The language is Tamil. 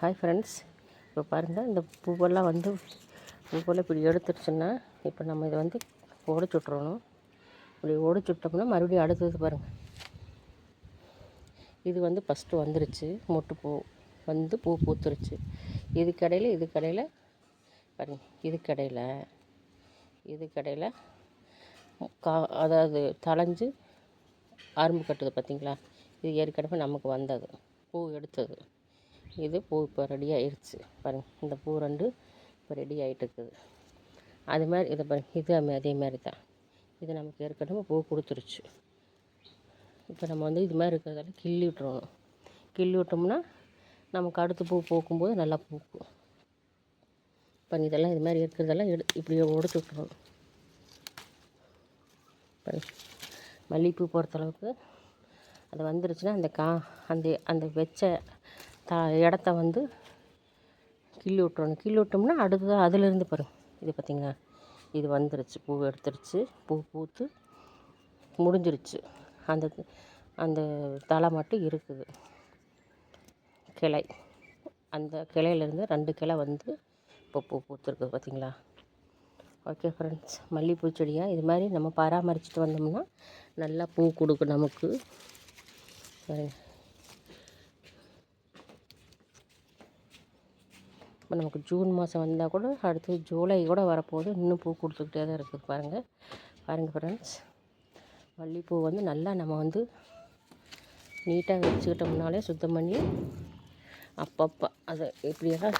ஹாய் ஃப்ரெண்ட்ஸ், இப்போ பாருங்கள், இந்த பூவெல்லாம் பூவெல்லாம் இப்படி எடுத்துருச்சுன்னா இப்போ நம்ம இதை உடச்சி விட்றணும். இப்படி உடச்சி விட்டோம்னா மறுபடியும் அடுத்தது பாருங்கள், இது ஃபஸ்ட்டு வந்துருச்சு, மொட்டு பூ பூ பூத்துருச்சு. இதுக்கடையில் பாருங்கள், இதுக்கடையில் அதாவது தளைஞ்சு அரும்பு கட்டுது பார்த்திங்களா. இது ஏற்கனவே நமக்கு வந்தது, பூ எடுத்தது. இது பூ இப்போ ரெடி ஆகிடுச்சு பாருங்கள். இந்த பூ ரெண்டு இப்போ ரெடி ஆகிட்டு இருக்குது. அது மாதிரி இதை பாருங்கள், இது அதே மாதிரி தான். இது நமக்கு ஏற்கனவே பூ கொடுத்துருச்சு. இப்போ நம்ம இது மாதிரி இருக்கிறதால கிள்ளி விட்டுறணும். கிள்ளி விட்டோம்னா நமக்கு அடுத்து பூ பூக்கும்போது நல்லா பூக்கும். இப்போ இதெல்லாம் இது மாதிரி இருக்கிறதெல்லாம் இப்படி உடச்சி விட்டுறணும். மல்லிகைப்பூ பொறுத்தளவுக்கு அது வந்துருச்சுன்னா அந்த வச்ச இடத்த கிள்ளி விட்டுறணும். கிள்ளி விட்டோம்னா அடுத்தது அதிலேருந்து பாருங்கள், இது பார்த்திங்களா, இது வந்துருச்சு, பூ எடுத்துருச்சு, பூ பூத்து முடிஞ்சிருச்சு. அந்த தலை மட்டும் இருக்குது, கிளை. அந்த கிளையிலேருந்து 2 கிளை இப்போ பூ பூத்துருக்குது பார்த்திங்களா. ஓகே ஃப்ரெண்ட்ஸ், மல்லிகைப்பூ செடியாக இது மாதிரி நம்ம பராமரிச்சுட்டு வந்தோம்னா நல்லா பூ கொடுக்கும் நமக்கு. இப்போ நமக்கு ஜூன் மாதம் வந்தால் கூட அடுத்து ஜூலை கூட வரப்போகுது, இன்னும் பூ கொடுத்துக்கிட்டே தான் இருக்குது. பாருங்கள் ஃப்ரெண்ட்ஸ், மல்லிகைப்பூ நல்லா நம்ம நீட்டாக வச்சுக்கிட்டோம்னாலே சுத்தம் பண்ணி அப்பப்போ அதை இப்படியெல்லாம்